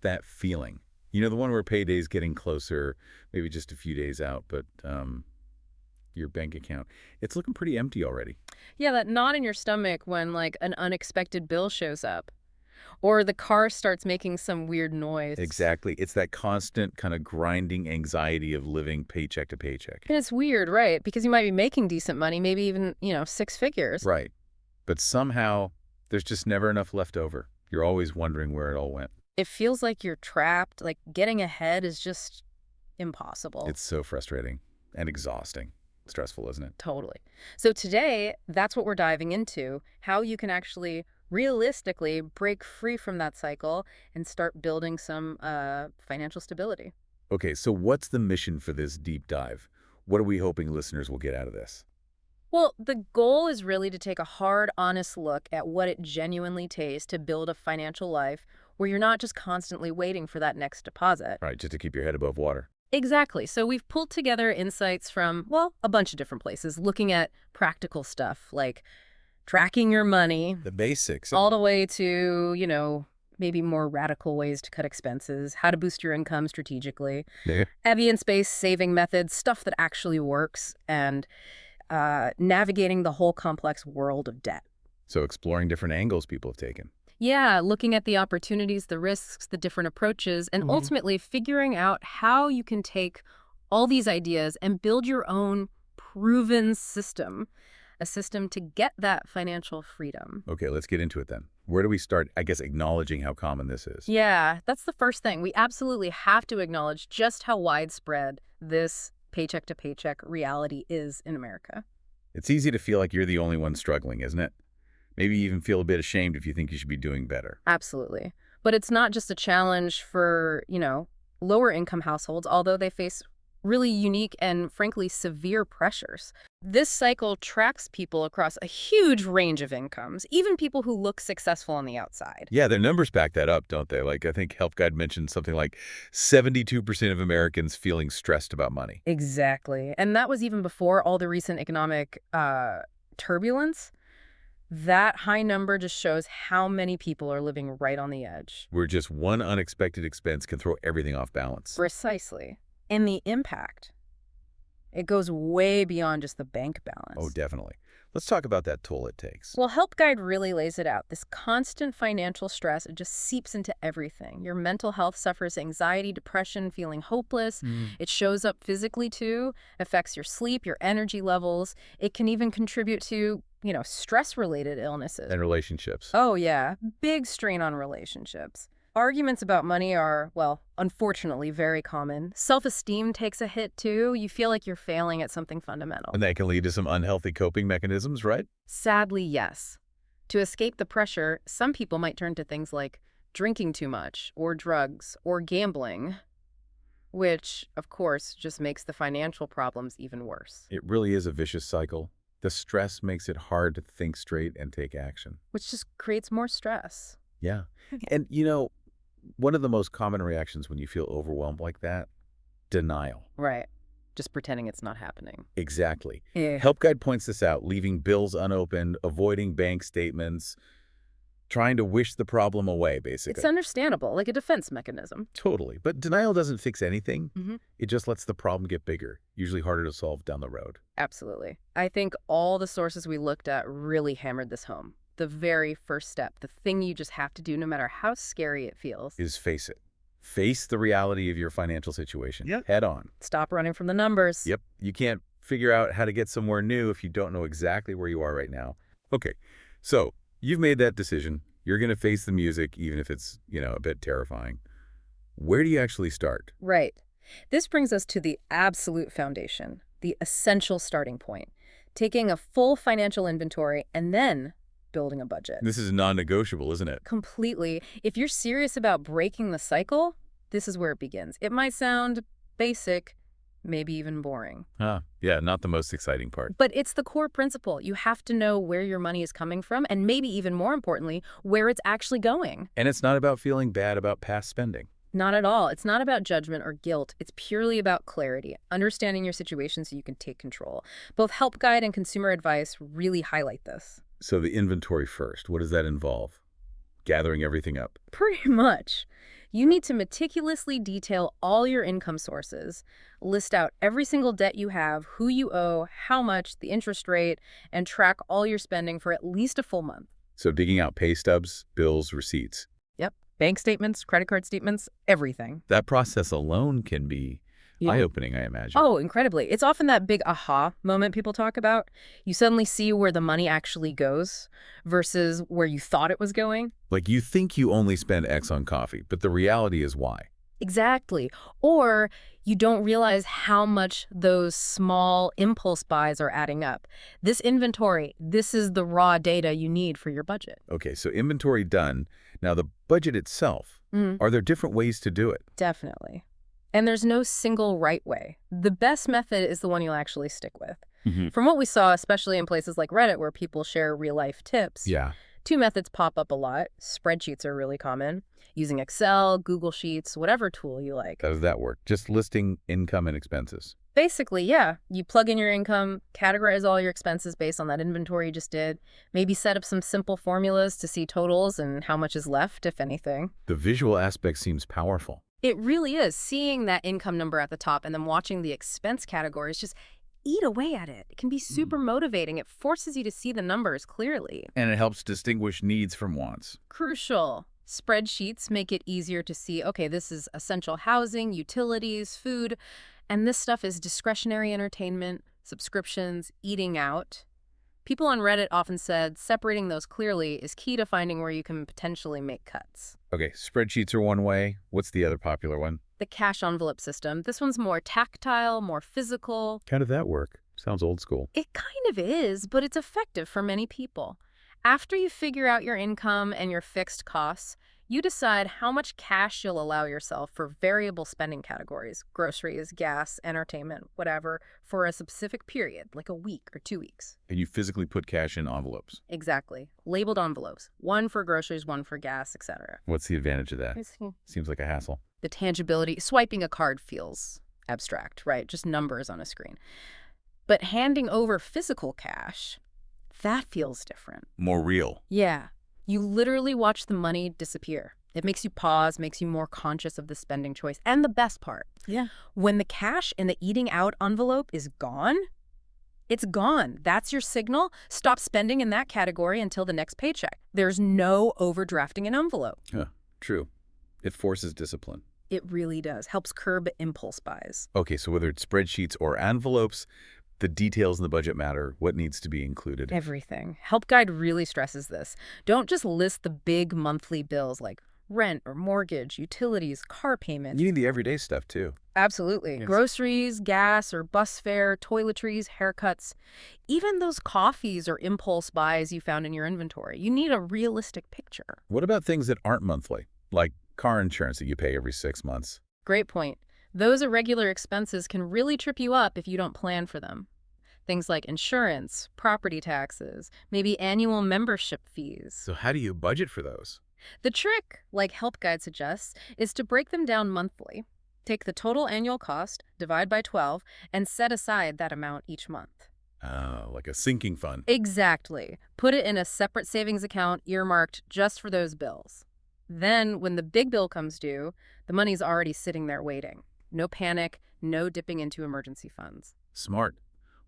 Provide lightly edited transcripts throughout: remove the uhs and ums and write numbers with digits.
That feeling. You know, the one where payday's getting closer, maybe just a few days out, but your bank account, it's looking pretty empty already. Yeah, that knot in your stomach when, like, an unexpected bill shows up. Or the car starts making some weird noise. Exactly. It's that constant kind of grinding anxiety of living paycheck to paycheck. And it's weird, right? Because you might be making decent money, maybe even, six figures. Right. But somehow there's just never enough left over. You're always wondering where it all went. It feels like you're trapped, like getting ahead is just impossible. It's so frustrating and exhausting. Stressful, isn't it? Totally. So today, that's what we're diving into, how you can actually realistically break free from that cycle and start building some financial stability. Okay, so what's the mission for this deep dive? What are we hoping listeners will get out of this? Well, the goal is really to take a hard, honest look at what it genuinely takes to build a financial life where you're not just constantly waiting for that next deposit. All right, just to keep your head above water. Exactly. So we've pulled together insights from, well, a bunch of different places, looking at practical stuff like tracking your money, The basics. all the way to, maybe more radical ways to cut expenses, how to boost your income strategically, Yeah. evidence-based saving methods, stuff that actually works, and navigating the whole complex world of debt. So exploring different angles people have taken. Yeah, looking at the opportunities, the risks, the different approaches, and ultimately figuring out how you can take all these ideas and build your own proven system, a system to get that financial freedom. Okay, let's get into it then. Where do we start, I guess, acknowledging how common this is? Yeah, that's the first thing. We absolutely have to acknowledge just how widespread this paycheck-to-paycheck reality is in America. It's easy to feel like you're the only one struggling, isn't it? Maybe you even feel a bit ashamed if you think you should be doing better. Absolutely. But it's not just a challenge for, lower income households, although they face really unique and frankly severe pressures. This cycle tracks people across a huge range of incomes, even people who look successful on the outside. Yeah, their numbers back that up, don't they? Like, I think Help Guide mentioned something like 72% of Americans feeling stressed about money. Exactly. And that was even before all the recent economic turbulence. That high number just shows how many people are living right on the edge. Where just one unexpected expense can throw everything off balance. Precisely. And the impact, it goes way beyond just the bank balance. Oh, definitely. Let's talk about that toll it takes. Well, Help Guide really lays it out. This constant financial stress, it just seeps into everything. Your mental health suffers anxiety, depression, feeling hopeless. It shows up physically too, affects your sleep, your energy levels. It can even contribute to, stress-related illnesses. And relationships. Oh, yeah. Big strain on relationships. Arguments about money are, well, unfortunately very common. Self-esteem takes a hit, too. You feel like you're failing at something fundamental. And that can lead to some unhealthy coping mechanisms, right? Sadly, yes. To escape the pressure, some people might turn to things like drinking too much, or drugs, or gambling, which, of course, just makes the financial problems even worse. It really is a vicious cycle. The stress makes it hard to think straight and take action. Which just creates more stress. Yeah. And, one of the most common reactions when you feel overwhelmed like that, denial. Right. Just pretending it's not happening. Exactly. Yeah. Help Guide points this out, leaving bills unopened, avoiding bank statements, trying to wish the problem away, basically. It's understandable, like a defense mechanism. Totally. But denial doesn't fix anything. Mm-hmm. It just lets the problem get bigger, usually harder to solve down the road. Absolutely. I think all the sources we looked at really hammered this home. The very first step, the thing you just have to do no matter how scary it feels, Is face it. Face the reality of your financial situation. Yep. Head on. stop running from the numbers. Yep. You can't figure out how to get somewhere new if you don't know exactly where you are right now. Okay. So you've made that decision. You're going to face the music, even if it's, a bit terrifying. Where do you actually start? Right. This brings us to the absolute foundation, the essential starting point, taking a full financial inventory and then building a budget. This is non-negotiable, isn't it? Completely. If you're serious about breaking the cycle, this is where it begins. It might sound basic, maybe even boring. Yeah, not the most exciting part. But it's the core principle. You have to know where your money is coming from and maybe even more importantly, where it's actually going. And it's not about feeling bad about past spending. Not at all. It's not about judgment or guilt. It's purely about clarity, understanding your situation so you can take control. Both Help Guide and consumer advice really highlight this. So the inventory first, what does that involve? Gathering everything up. Pretty much. You need to meticulously detail all your income sources, list out every single debt you have, who you owe, how much, the interest rate, and track all your spending for at least a full month. So digging out pay stubs, bills, receipts. Yep. Bank statements, credit card statements, everything. That process alone can be Yeah. eye-opening, I imagine. Oh, incredibly. It's often that big aha moment people talk about. You suddenly see where the money actually goes versus where you thought it was going. Like you think you only spend X on coffee, but the reality is Y. Exactly. Or you don't realize how much those small impulse buys are adding up. This inventory, this is the raw data you need for your budget. Okay, so inventory done. Now the budget itself, are there different ways to do it? Definitely. And there's no single right way. The best method is the one you'll actually stick with. From what we saw, especially in places like Reddit where people share real-life tips, Yeah. two methods pop up a lot. Spreadsheets are really common. Using Excel, Google Sheets, whatever tool you like. How does that work? Just listing income and expenses. Basically, yeah. You plug in your income, categorize all your expenses based on that inventory you just did, maybe set up some simple formulas to see totals and how much is left, if anything. The visual aspect seems powerful. It really is. Seeing that income number at the top and then watching the expense categories just eat away at it. It can be super motivating. It forces you to see the numbers clearly. And it helps distinguish needs from wants. Crucial. Spreadsheets make it easier to see, okay, this is essential housing, utilities, food, and this stuff is discretionary entertainment, subscriptions, eating out. People on Reddit often said separating those clearly is key to finding where you can potentially make cuts. Okay, spreadsheets are one way. What's the other popular one? The cash envelope system. This one's more tactile, more physical. How did that work? Sounds old school. It kind of is, but it's effective for many people. After you figure out your income and your fixed costs, you decide how much cash you'll allow yourself for variable spending categories, groceries, gas, entertainment, whatever, for a specific period, like a week or 2 weeks. And you physically put cash in envelopes. Exactly. Labeled envelopes. One for groceries, one for gas, etc. What's the advantage of that? Seems like a hassle. The tangibility. Swiping a card feels abstract, right? Just numbers on a screen. But handing over physical cash, that feels different. More real. Yeah. You literally watch the money disappear. It makes you pause, makes you more conscious of the spending choice. And the best part, when the cash in the eating out envelope is gone, it's gone. That's your signal. Stop spending in that category until the next paycheck. There's no overdrafting an envelope. True. It forces discipline. It really does. Helps curb impulse buys. Okay, so whether it's spreadsheets or envelopes, the details in the budget matter. What needs to be included? Everything. Help Guide really stresses this. Don't just list the big monthly bills like rent or mortgage, utilities, car payments. You need the everyday stuff, too. Absolutely. Yes. Groceries, gas or bus fare, toiletries, haircuts, even those coffees or impulse buys you found in your inventory. You need a realistic picture. What about things that aren't monthly, like car insurance that you pay every 6 months? Great point. Those irregular expenses can really trip you up if you don't plan for them. Things like insurance, property taxes, maybe annual membership fees. So how do you budget for those? The trick, like Help Guide suggests, is to break them down monthly. Take the total annual cost, divide by 12, and set aside that amount each month. Like a sinking fund. Exactly. Put it in a separate savings account earmarked just for those bills. Then, when the big bill comes due, the money's already sitting there waiting. No panic, no dipping into emergency funds. Smart.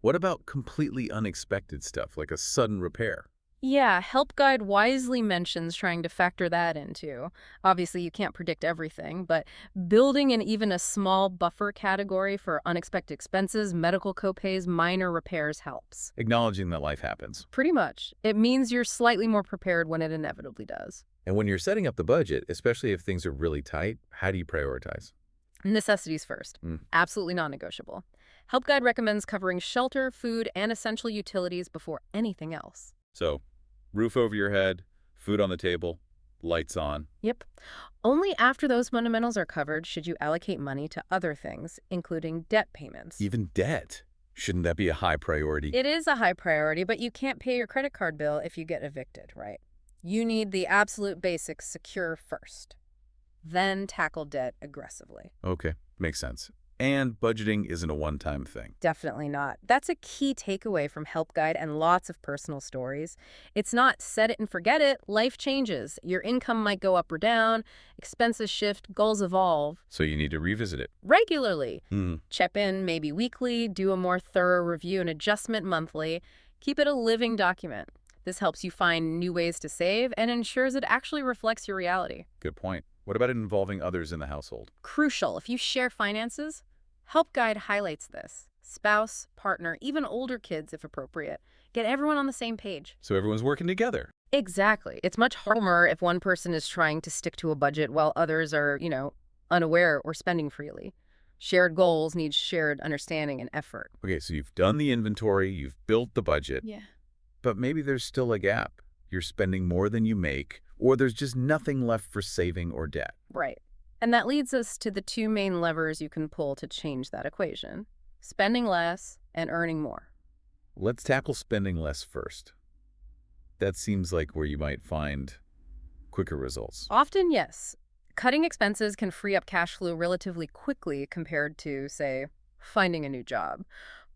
What about completely unexpected stuff, like a sudden repair? Yeah, Help Guide wisely mentions trying to factor that in too. Obviously, you can't predict everything, but building in even a small buffer category for unexpected expenses, medical copays, minor repairs helps. Acknowledging that life happens. Pretty much. It means you're slightly more prepared when it inevitably does. And when you're setting up the budget, especially if things are really tight, how do you prioritize? Necessities first. Absolutely non-negotiable. Help Guide recommends covering shelter, food, and essential utilities before anything else. So, roof over your head, food on the table, lights on. Yep. Only after those fundamentals are covered should you allocate money to other things, including debt payments. Even debt. Shouldn't that be a high priority? It is a high priority, but you can't pay your credit card bill if you get evicted, right? You need the absolute basics secure first. Then tackle debt aggressively. Okay, makes sense. And budgeting isn't a one-time thing. Definitely not. That's a key takeaway from Help Guide and lots of personal stories. It's not set it and forget it. Life changes. Your income might go up or down, expenses shift, goals evolve. So you need to revisit it. Regularly. Hmm. Check in maybe weekly, do a more thorough review and adjustment monthly. Keep it a living document. This helps you find new ways to save and ensures it actually reflects your reality. Good point. What about involving others in the household? Crucial. If you share finances, Help Guide highlights this. Spouse, partner, even older kids if appropriate. Get everyone on the same page. So everyone's working together. Exactly. It's much harder if one person is trying to stick to a budget while others are, unaware or spending freely. Shared goals need shared understanding and effort. Okay, so you've done the inventory, you've built the budget, Yeah. but maybe there's still a gap. You're spending more than you make, or there's just nothing left for saving or debt. Right. And that leads us to the two main levers you can pull to change that equation. Spending less and earning more. Let's tackle spending less first. That seems like where you might find quicker results. Often, yes. Cutting expenses can free up cash flow relatively quickly compared to, say, finding a new job.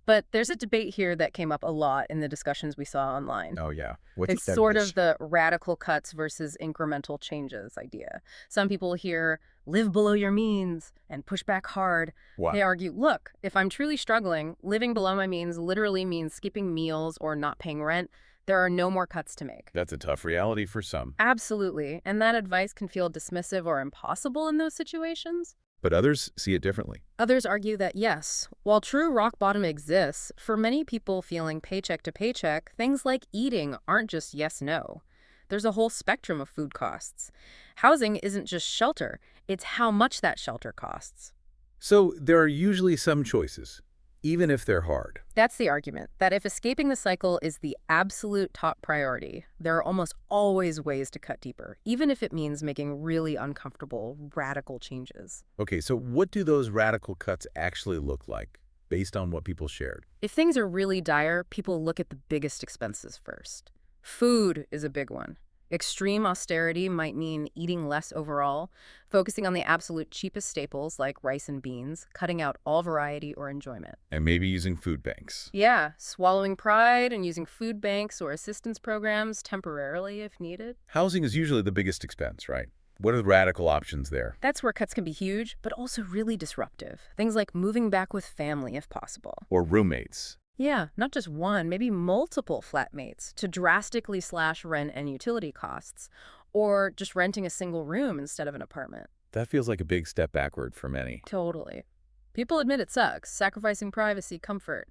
But there's a debate here that came up a lot in the discussions we saw online. Oh, yeah. What's It's that sort dish? of the radical cuts versus incremental changes idea. Some people hear, live below your means and push back hard. What? They argue, look, if I'm truly struggling, living below my means literally means skipping meals or not paying rent. There are no more cuts to make. That's a tough reality for some. Absolutely. And that advice can feel dismissive or impossible in those situations. But others see it differently. Others argue that yes, while true rock bottom exists, for many people feeling paycheck to paycheck, things like eating aren't just yes-no. There's a whole spectrum of food costs. Housing isn't just shelter, it's how much that shelter costs. So there are usually some choices, even if they're hard. That's the argument, that if escaping the cycle is the absolute top priority, there are almost always ways to cut deeper, even if it means making really uncomfortable, radical changes. Okay, so what do those radical cuts actually look like, based on what people shared? If things are really dire, people look at the biggest expenses first. Food is a big one. Extreme austerity might mean eating less overall, focusing on the absolute cheapest staples like rice and beans, cutting out all variety or enjoyment. And maybe using food banks. Yeah, swallowing pride and using food banks or assistance programs temporarily if needed. Housing is usually the biggest expense, right? What are the radical options there? That's where cuts can be huge, but also really disruptive. Things like moving back with family if possible. Or roommates. Yeah, not just one, maybe multiple flatmates to drastically slash rent and utility costs, or just renting a single room instead of an apartment. That feels like a big step backward for many. Totally. People admit it sucks, sacrificing privacy, comfort,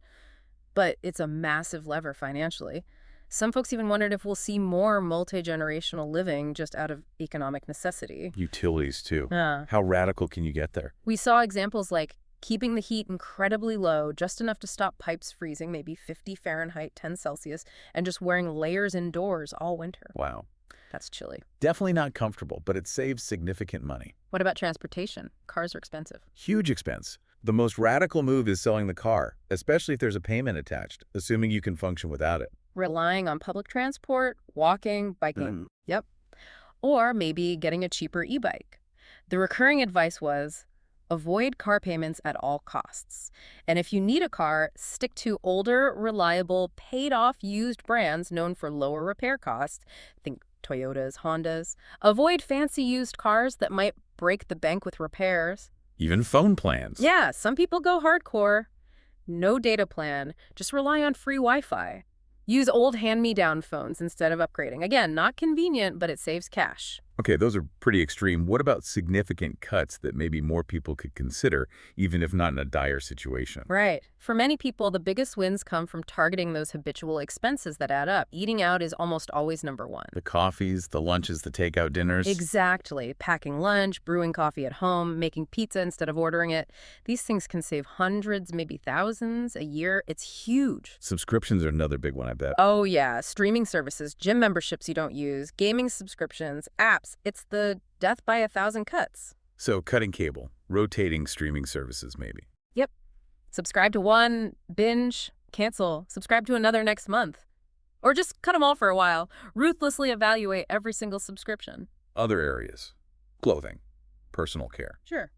but it's a massive lever financially. Some folks even wondered if we'll see more multi-generational living just out of economic necessity. Utilities, too. Yeah. How radical can you get there? We saw examples like keeping the heat incredibly low, just enough to stop pipes freezing, maybe 50 Fahrenheit, 10 Celsius, and just wearing layers indoors all winter. Wow. That's chilly. Definitely not comfortable, but it saves significant money. What about transportation? Cars are expensive. Huge expense. The most radical move is selling the car, especially if there's a payment attached, assuming you can function without it. Relying on public transport, walking, biking. Yep. Or maybe getting a cheaper e-bike. The recurring advice was, avoid car payments at all costs. And if you need a car, stick to older, reliable, paid-off used brands known for lower repair costs. Think Toyotas, Hondas. Avoid fancy used cars that might break the bank with repairs. Even phone plans. Yeah, some people go hardcore. No data plan, just rely on free Wi-Fi. Use old hand-me-down phones instead of upgrading. Again, not convenient, but it saves cash. Okay, those are pretty extreme. What about significant cuts that maybe more people could consider, even if not in a dire situation? Right. For many people, the biggest wins come from targeting those habitual expenses that add up. Eating out is almost always number one. The coffees, the lunches, the takeout dinners. Exactly. Packing lunch, brewing coffee at home, making pizza instead of ordering it. These things can save hundreds, maybe thousands a year. It's huge. Subscriptions are another big one, I bet. Oh, yeah. Streaming services, gym memberships you don't use, gaming subscriptions, apps. It's the death by 1,000 cuts. So cutting cable, rotating streaming services maybe. Yep. Subscribe to one, binge, cancel, subscribe to another next month. Or just cut them all for a while. Ruthlessly evaluate every single subscription. Other areas. Clothing, personal care. Sure.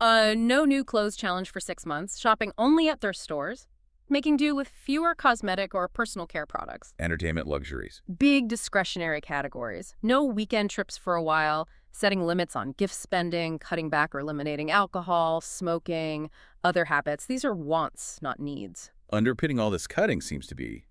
No new clothes challenge for 6 months, shopping only at thrift stores, making do with fewer cosmetic or personal care products. Entertainment luxuries. Big discretionary categories. No weekend trips for a while, setting limits on gift spending, cutting back or eliminating alcohol, smoking, other habits. These are wants, not needs. Underpinning all this cutting seems to be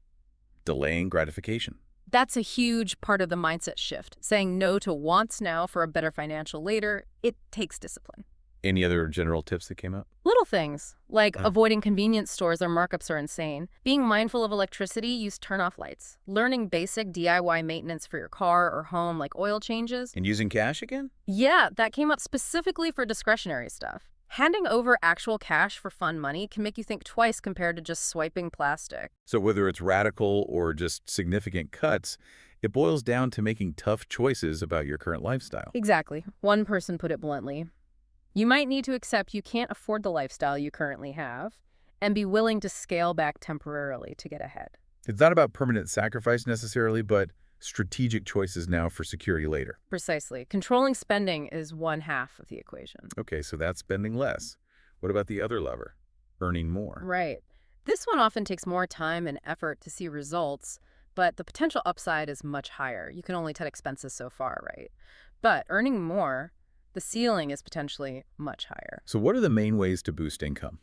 delaying gratification. That's a huge part of the mindset shift. Saying no to wants now for a better financial later, it takes discipline. Any other general tips that came up? Little things, like Oh. avoiding convenience stores or markups are insane. Being mindful of electricity, use turn-off lights. Learning basic DIY maintenance for your car or home, like oil changes. And using cash again? Yeah, that came up specifically for discretionary stuff. Handing over actual cash for fun money can make you think twice compared to just swiping plastic. So whether it's radical or just significant cuts, it boils down to making tough choices about your current lifestyle. Exactly. One person put it bluntly. You might need to accept you can't afford the lifestyle you currently have and be willing to scale back temporarily to get ahead. It's not about permanent sacrifice necessarily, but strategic choices now for security later. Precisely. Controlling spending is one half of the equation. Okay, so that's spending less. What about the other lever? Earning more. Right. This one often takes more time and effort to see results, but the potential upside is much higher. You can only cut expenses so far, right? But earning more, the ceiling is potentially much higher. So what are the main ways to boost income?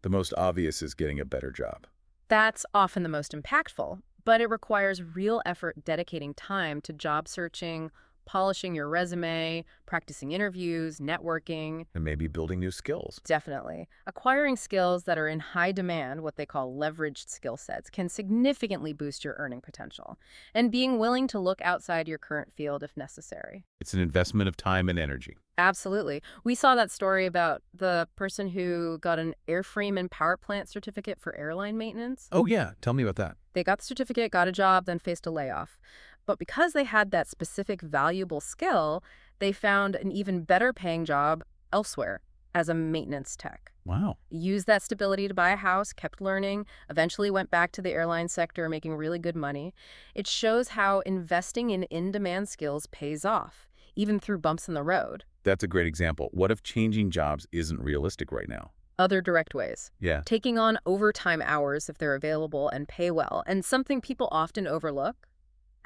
The most obvious is getting a better job. That's often the most impactful, but it requires real effort dedicating time to job searching, polishing your resume, practicing interviews, networking. And maybe building new skills. Definitely. Acquiring skills that are in high demand, what they call leveraged skill sets, can significantly boost your earning potential. And being willing to look outside your current field if necessary. It's an investment of time and energy. Absolutely. We saw that story about the person who got an airframe and power plant certificate for airline maintenance. Oh yeah, tell me about that. They got the certificate, got a job, then faced a layoff. But because they had that specific valuable skill, they found an even better paying job elsewhere as a maintenance tech. Wow. Used that stability to buy a house, kept learning, eventually went back to the airline sector making really good money. It shows how investing in in-demand skills pays off, even through bumps in the road. That's a great example. What if changing jobs isn't realistic right now? Other direct ways. Yeah. Taking on overtime hours if they're available and pay well. And something people often overlook,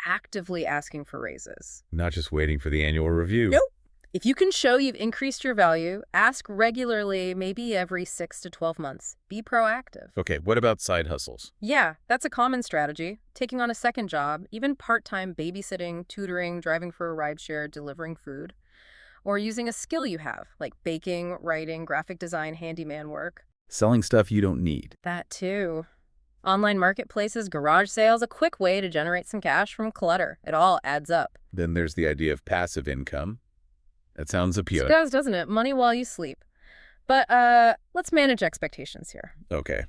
actively asking for raises. Not just waiting for the annual review. Nope. If you can show you've increased your value, ask regularly, maybe every 6 to 12 months. Be proactive. Okay, what about side hustles? Yeah, that's a common strategy. Taking on a second job, even part-time babysitting, tutoring, driving for a rideshare, delivering food. Or using a skill you have, like baking, writing, graphic design, handyman work. Selling stuff you don't need. That too. Online marketplaces, garage sales, a quick way to generate some cash from clutter. It all adds up. Then there's the idea of passive income. That sounds It appealing. does, doesn't it? Money while you sleep. But let's manage expectations here. Okay.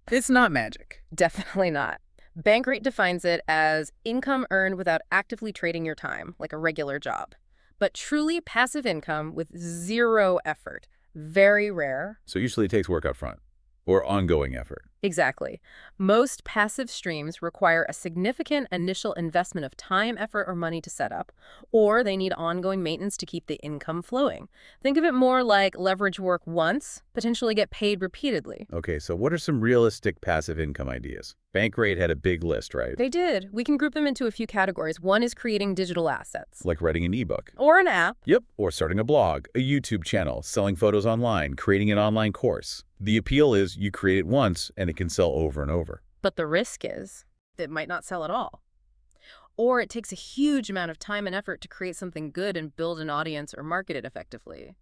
It's not magic. Definitely not. Bankrate defines it as income earned without actively trading your time, like a regular job. But truly passive income with zero effort. Very rare. So usually it takes work up front or ongoing effort. Exactly. Most passive streams require a significant initial investment of time, effort, or money to set up, or they need ongoing maintenance to keep the income flowing. Think of it more like leverage work once, potentially get paid repeatedly. Okay, so what are some realistic passive income ideas? Bankrate had a big list, right? They did. We can group them into a few categories. One is creating digital assets. Like writing an ebook. Or an app. Yep, or starting a blog, a YouTube channel, selling photos online, creating an online course. The appeal is you create it once and it can sell over and over. But the risk is it might not sell at all. Or it takes a huge amount of time and effort to create something good and build an audience or market it effectively.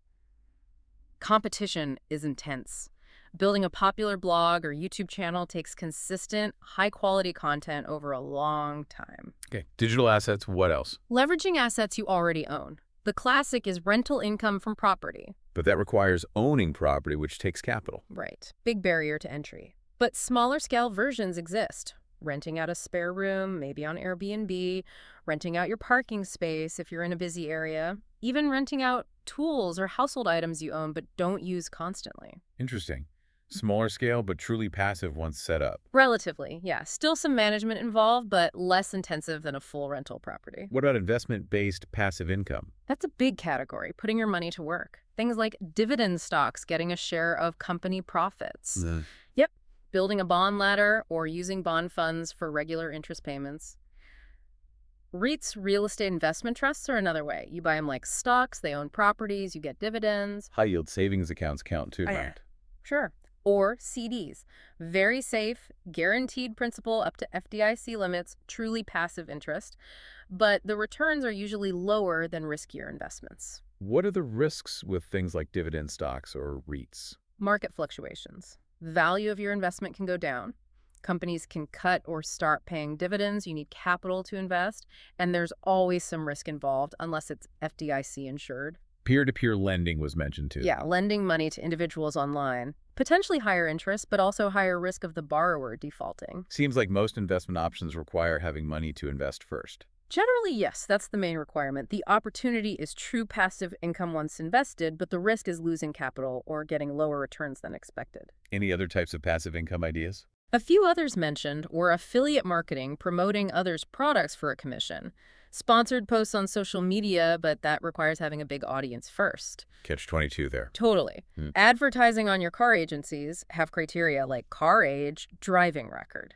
Competition is intense. Building a popular blog or YouTube channel takes consistent, high-quality content over a long time. Okay, digital assets, what else? Leveraging assets you already own. The classic is rental income from property. But that requires owning property, which takes capital. Right. Big barrier to entry. But smaller-scale versions exist. Renting out a spare room, maybe on Airbnb, renting out your parking space if you're in a busy area, even renting out tools or household items you own but don't use constantly. Interesting. Smaller scale, but truly passive once set up. Relatively, yeah. Still some management involved, but less intensive than a full rental property. What about investment-based passive income? That's a big category, putting your money to work. Things like dividend stocks, getting a share of company profits. Uh, Yep, building a bond ladder or using bond funds for regular interest payments. REITs, real estate investment trusts, are another way. You buy them like stocks, they own properties, you get dividends. High-yield savings accounts count too, Oh, yeah. right? Sure. Or CDs. Very safe, guaranteed principal up to FDIC limits, truly passive interest. But the returns are usually lower than riskier investments. What are the risks with things like dividend stocks or REITs? Market fluctuations. Value of your investment can go down. Companies can cut or start paying dividends. You need capital to invest. And there's always some risk involved unless it's FDIC insured. Peer-to-peer lending was mentioned too. Yeah, lending money to individuals online. Potentially higher interest, but also higher risk of the borrower defaulting. Seems like most investment options require having money to invest first. Generally, yes, that's the main requirement. The opportunity is true passive income once invested, but the risk is losing capital or getting lower returns than expected. Any other types of passive income ideas? A few others mentioned were affiliate marketing, promoting others' products for a commission, sponsored posts on social media, but that requires having a big audience first. Catch-22 there. Totally. Advertising on your car agencies have criteria like car age, driving record.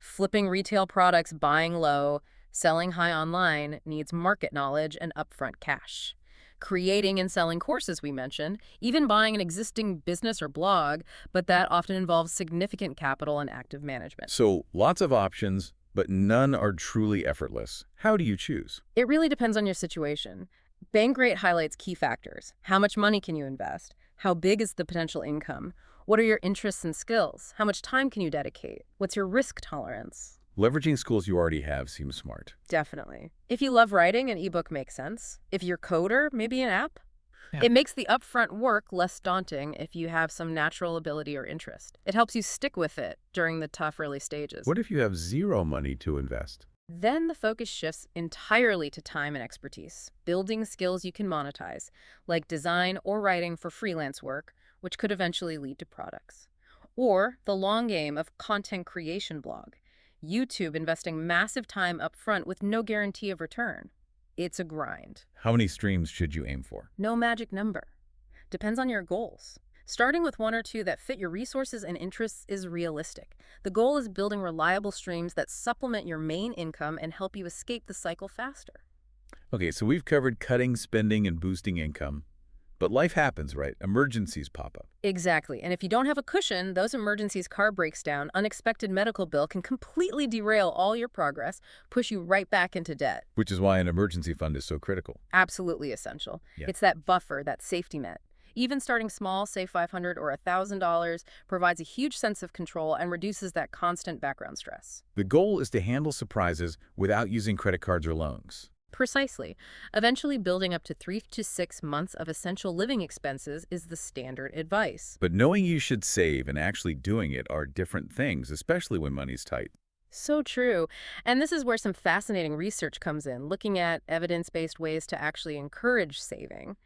Flipping retail products, buying low, selling high online needs market knowledge and upfront cash. Creating and selling courses we mentioned, even buying an existing business or blog, but that often involves significant capital and active management. So lots of options, but none are truly effortless. How do you choose? It really depends on your situation. Bankrate highlights key factors. How much money can you invest? How big is the potential income? What are your interests and skills? How much time can you dedicate? What's your risk tolerance? Leveraging skills you already have seems smart. Definitely. If you love writing, an ebook makes sense. If you're a coder, maybe an app. Yeah. It makes the upfront work less daunting if you have some natural ability or interest. It helps you stick with it during the tough early stages. What if you have zero money to invest? Then the focus shifts entirely to time and expertise, building skills you can monetize, like design or writing for freelance work, which could eventually lead to products. Or the long game of content creation blog, YouTube investing massive time up front with no guarantee of return. It's a grind. How many streams should you aim for? No magic number. Depends on your goals. Starting with one or two that fit your resources and interests is realistic. The goal is building reliable streams that supplement your main income and help you escape the cycle faster. Okay, so we've covered cutting spending and boosting income. But life happens, right? Emergencies pop up. Exactly. And if you don't have a cushion, those emergencies, car breaks down, unexpected medical bill can completely derail all your progress, push you right back into debt. Which is why an emergency fund is so critical. Absolutely essential. Yeah. It's that buffer, that safety net. Even starting small, say $500 or $1,000, provides a huge sense of control and reduces that constant background stress. The goal is to handle surprises without using credit cards or loans. Precisely. Eventually, building up to 3 to 6 months of essential living expenses is the standard advice. But knowing you should save and actually doing it are different things, especially when money's tight. So true. And this is where some fascinating research comes in, looking at evidence-based ways to actually encourage saving.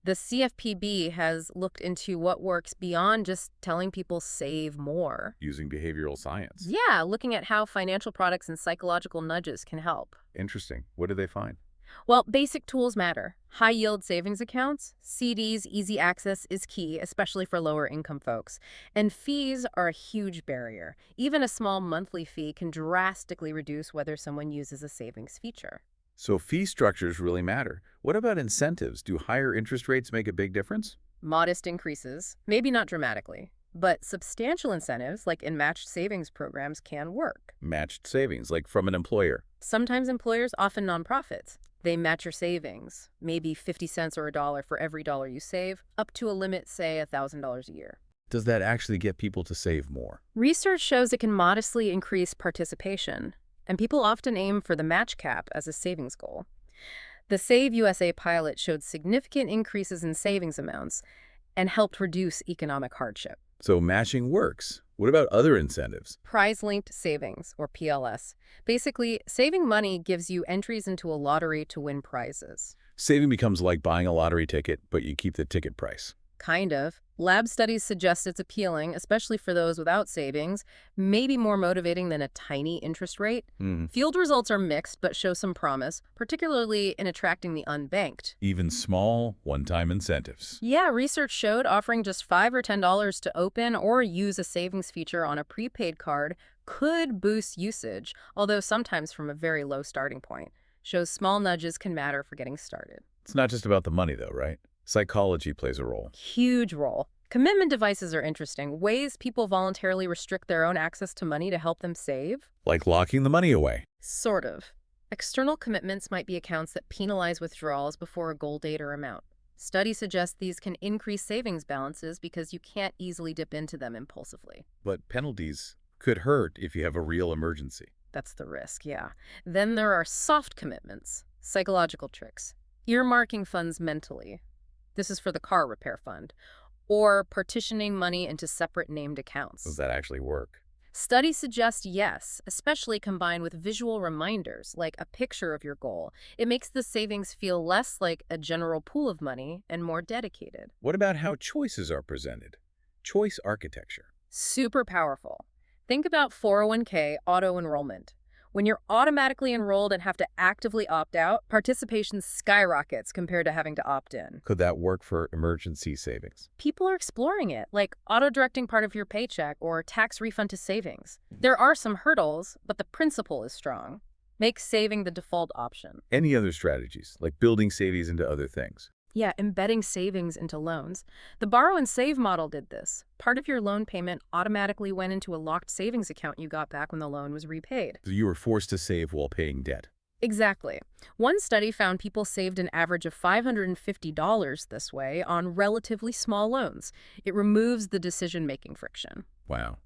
The CFPB has looked into what works beyond just telling people save more. Using behavioral science. Yeah, looking at how financial products and psychological nudges can help. Interesting. What did they find? Well, basic tools matter. High-yield savings accounts, CDs, easy access is key, especially for lower-income folks. And fees are a huge barrier. Even a small monthly fee can drastically reduce whether someone uses a savings feature. So fee structures really matter. What about incentives? Do higher interest rates make a big difference? Modest increases, maybe not dramatically, but substantial incentives, like in matched savings programs, can work. Matched savings, like from an employer. Sometimes employers, often nonprofits, they match your savings, maybe 50 cents or $1 for every dollar you save, up to a limit, say, $1,000 a year. Does that actually get people to save more? Research shows it can modestly increase participation, and people often aim for the match cap as a savings goal. The Save USA pilot showed significant increases in savings amounts and helped reduce economic hardship. So matching works. What about other incentives? Prize-linked savings, or PLS. Basically, saving money gives you entries into a lottery to win prizes. Saving becomes like buying a lottery ticket, but you keep the ticket price. Kind of. Lab studies suggest it's appealing, especially for those without savings, maybe more motivating than a tiny interest rate. Hmm. Field results are mixed but show some promise, particularly in attracting the unbanked. Even small, one-time incentives. Yeah, research showed offering just $5 or $10 to open or use a savings feature on a prepaid card could boost usage, although sometimes from a very low starting point. Shows small nudges can matter for getting started. It's not just about the money, though, right? Psychology plays a role. Huge role. Commitment devices are interesting, ways people voluntarily restrict their own access to money to help them save. Like locking the money away. Sort of. External commitments might be accounts that penalize withdrawals before a goal date or amount. Studies suggest these can increase savings balances because you can't easily dip into them impulsively. But penalties could hurt if you have a real emergency. That's the risk, yeah. Then there are soft commitments, psychological tricks, earmarking funds mentally. This is for the car repair fund, or partitioning money into separate named accounts. Does that actually work? Studies suggest yes, especially combined with visual reminders, like a picture of your goal. It makes the savings feel less like a general pool of money and more dedicated. What about how choices are presented? Choice architecture. Super powerful. Think about 401k auto-enrollment. When you're automatically enrolled and have to actively opt out, participation skyrockets compared to having to opt in. Could that work for emergency savings? People are exploring it, like auto-directing part of your paycheck or tax refund to savings. There are some hurdles, but the principle is strong. Make saving the default option. Any other strategies, like building savings into other things? Yeah, embedding savings into loans. The borrow and save model did this. Part of your loan payment automatically went into a locked savings account you got back when the loan was repaid. So you were forced to save while paying debt. Exactly. One study found people saved an average of $550 this way on relatively small loans. It removes the decision-making friction. Wow.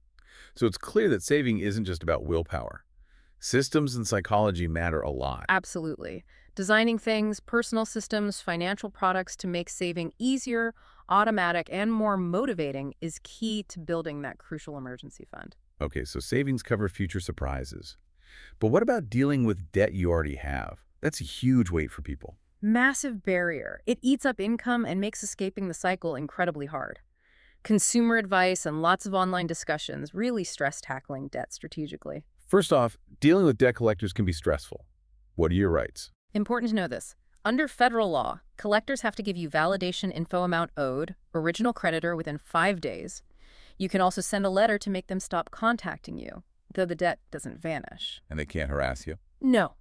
So it's clear that saving isn't just about willpower. Systems and psychology matter a lot. Absolutely. Designing things, personal systems, financial products to make saving easier, automatic, and more motivating is key to building that crucial emergency fund. Okay, so savings cover future surprises. But what about dealing with debt you already have? That's a huge weight for people. Massive barrier. It eats up income and makes escaping the cycle incredibly hard. Consumer advice and lots of online discussions really stress tackling debt strategically. First off, dealing with debt collectors can be stressful. What are your rights? Important to know this. Under federal law, collectors have to give you validation info amount owed, original creditor within 5 days. You can also send a letter to make them stop contacting you, though the debt doesn't vanish. And they can't harass you? No.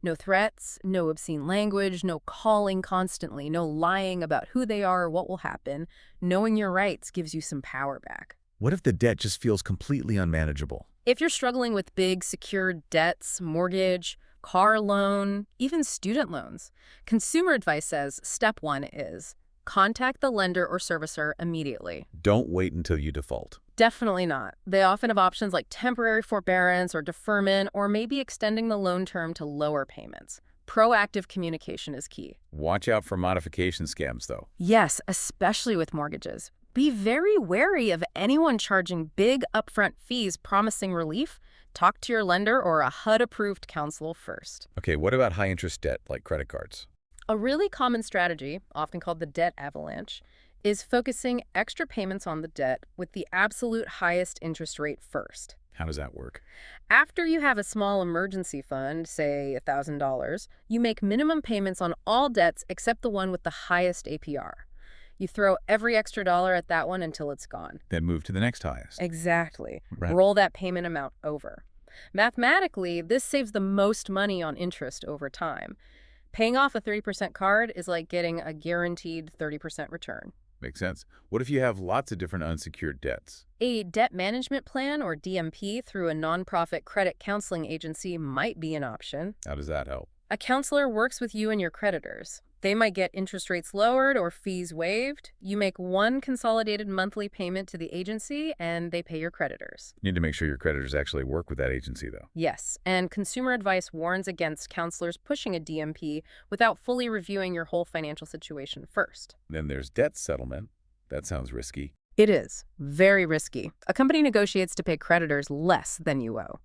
No threats, no obscene language, no calling constantly, no lying about who they are or what will happen. Knowing your rights gives you some power back. What if the debt just feels completely unmanageable? If you're struggling with big, secured debts, mortgage, car loan, even student loans, consumer advice says step 1 is contact the lender or servicer immediately. Don't wait until you default. Definitely not. They often have options like temporary forbearance or deferment, or maybe extending the loan term to lower payments. Proactive communication is key. Watch out for modification scams, though. Yes, especially with mortgages. Be very wary of anyone charging big upfront fees promising relief. Talk to your lender or a HUD-approved counselor first. Okay, what about high-interest debt, like credit cards? A really common strategy, often called the debt avalanche, is focusing extra payments on the debt with the absolute highest interest rate first. How does that work? After you have a small emergency fund, say $1,000, you make minimum payments on all debts except the one with the highest APR. You throw every extra dollar at that one until it's gone. Then move to the next highest. Exactly. Right. Roll that payment amount over. Mathematically, this saves the most money on interest over time. Paying off a 30% card is like getting a guaranteed 30% return. Makes sense. What if you have lots of different unsecured debts? A debt management plan, or DMP, through a nonprofit credit counseling agency might be an option. How does that help? A counselor works with you and your creditors. They might get interest rates lowered or fees waived. You make one consolidated monthly payment to the agency, and they pay your creditors. You need to make sure your creditors actually work with that agency, though. Yes, and consumer advice warns against counselors pushing a DMP without fully reviewing your whole financial situation first. Then there's debt settlement. That sounds risky. It is very risky. A company negotiates to pay creditors less than you owe.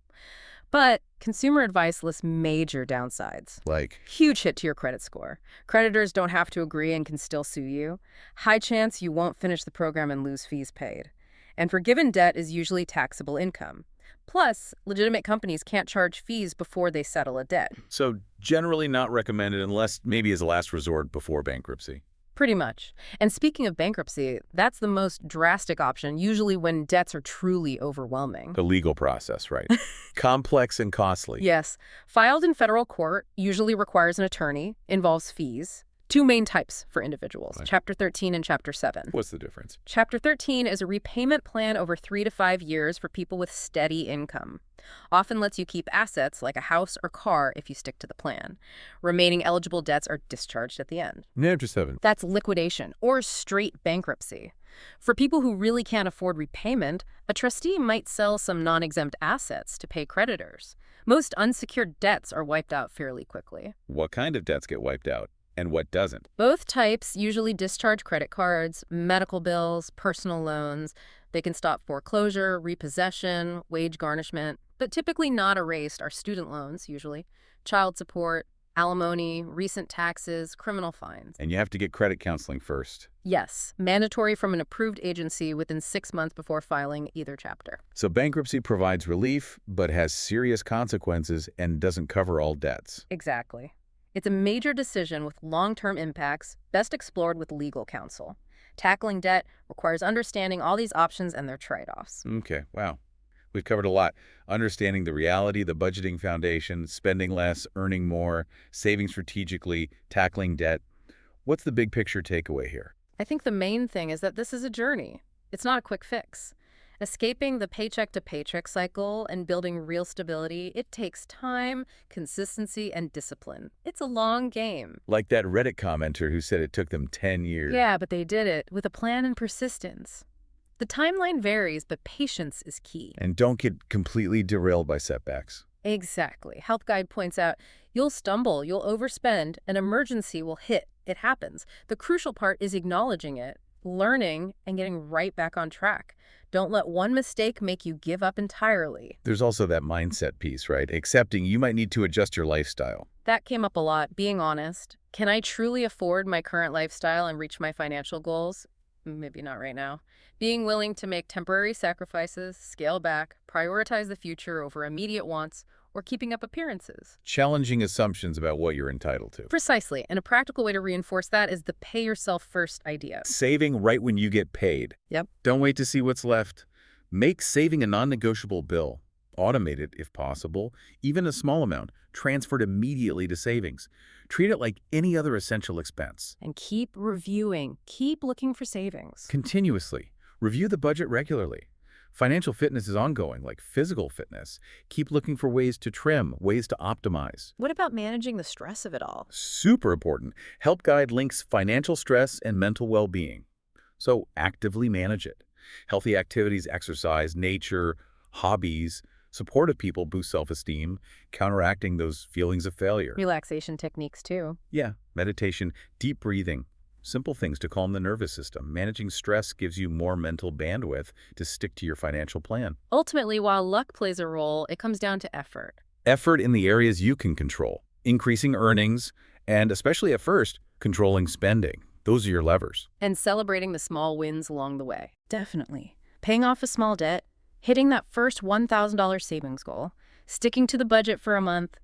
But consumer advice lists major downsides. Like, Huge hit to your credit score. Creditors don't have to agree and can still sue you. High chance you won't finish the program and lose fees paid. And forgiven debt is usually taxable income. Plus, legitimate companies can't charge fees before they settle a debt. so generally not recommended unless maybe as a last resort before bankruptcy. Pretty much. And speaking of bankruptcy, that's the most drastic option, usually when debts are truly overwhelming. The legal process, right? Complex and costly. Yes. Filed in federal court usually requires an attorney, involves fees. Two main types for individuals, Right. Chapter 13 and Chapter 7. What's the difference? Chapter 13 is a repayment plan over 3 to 5 years for people with steady income. Often lets you keep assets like a house or car if you stick to the plan. Remaining eligible debts are discharged at the end. Chapter 7. That's liquidation or straight bankruptcy. For people who really can't afford repayment, a trustee might sell some non-exempt assets to pay creditors. Most unsecured debts are wiped out fairly quickly. What kind of debts get wiped out and what doesn't? Both types usually discharge credit cards, medical bills, personal loans. They can stop foreclosure, repossession, wage garnishment, but typically not erased are student loans, usually, child support, alimony, recent taxes, criminal fines. And you have to get credit counseling first. Yes, mandatory from an approved agency within 6 months before filing either chapter. So bankruptcy provides relief, but has serious consequences and doesn't cover all debts. Exactly. It's a major decision with long-term impacts, best explored with legal counsel. Tackling debt requires understanding all these options and their trade-offs. Okay, wow. We've covered a lot. Understanding the reality, the budgeting foundation, spending less, earning more, saving strategically, tackling debt. What's the big picture takeaway here? I think the main thing is that this is a journey. It's not a quick fix. Escaping the paycheck-to-paycheck cycle and building real stability, it takes time, consistency, and discipline. It's a long game. Like that Reddit commenter who said it took them 10 years. Yeah, but they did it with a plan and persistence. The timeline varies, but patience is key. And don't get completely derailed by setbacks. Exactly. Help Guide points out, you'll stumble, you'll overspend, an emergency will hit. It happens. The crucial part is acknowledging it, learning, and getting right back on track. Don't let one mistake make you give up entirely. There's also that mindset piece, right? Accepting you might need to adjust your lifestyle. That came up a lot, being honest. Can I truly afford my current lifestyle and reach my financial goals? Maybe not right now. Being willing to make temporary sacrifices, scale back, prioritize the future over immediate wants, or keeping up appearances. Challenging assumptions about what you're entitled to. Precisely, and a practical way to reinforce that is the pay yourself first idea. Saving right when you get paid. Yep. Don't wait to see what's left. Make saving a non-negotiable bill. Automate it if possible. Even a small amount, transferred immediately to savings. Treat it like any other essential expense. And keep reviewing, keep looking for savings. Continuously. Review the budget regularly. Financial fitness is ongoing, like physical fitness. Keep looking for ways to trim, ways to optimize. What about managing the stress of it all? Super important. Help Guide links financial stress and mental well-being. So actively manage it. Healthy activities, exercise, nature, hobbies, supportive people boost self-esteem, counteracting those feelings of failure. Relaxation techniques too. Yeah, meditation, deep breathing. Simple things to calm the nervous system. Managing stress gives you more mental bandwidth to stick to your financial plan. Ultimately, while luck plays a role, it comes down to effort. Effort in the areas you can control, increasing earnings, and especially at first, controlling spending. Those are your levers. And celebrating the small wins along the way. Definitely. Paying off a small debt, hitting that first $1,000 savings goal, sticking to the budget for a month.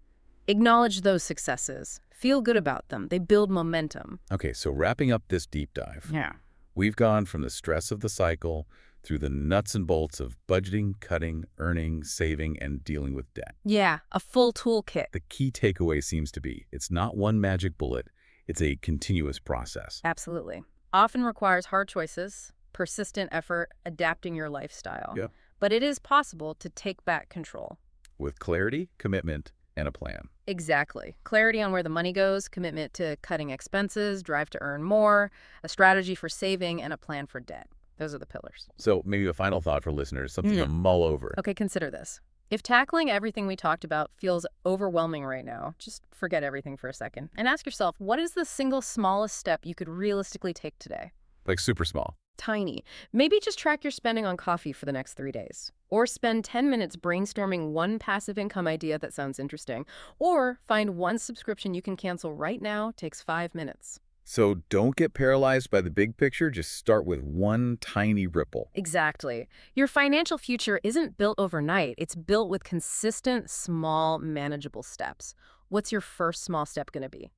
Acknowledge those successes. Feel good about them. They build momentum. Okay, so wrapping up this deep dive. Yeah. We've gone from the stress of the cycle through the nuts and bolts of budgeting, cutting, earning, saving, and dealing with debt. Yeah, a full toolkit. The key takeaway seems to be it's not one magic bullet. It's a continuous process. Absolutely. Often requires hard choices, persistent effort, adapting your lifestyle. Yeah. But it is possible to take back control. With clarity, commitment, and a plan. Exactly. Clarity on where the money goes, commitment to cutting expenses, drive to earn more, a strategy for saving, and a plan for debt. Those are the pillars. So maybe a final thought for listeners, something to mull over. Okay, consider this. If tackling everything we talked about feels overwhelming right now, just forget everything for a second and ask yourself, what is the single smallest step you could realistically take today? Like super small. Tiny. Maybe just track your spending on coffee for the next 3 days. Or spend 10 minutes brainstorming one passive income idea that sounds interesting. Or find one subscription you can cancel right now, takes 5 minutes. So don't get paralyzed by the big picture. Just start with one tiny ripple. Exactly. Your financial future isn't built overnight. It's built with consistent, small, manageable steps. What's your first small step going to be?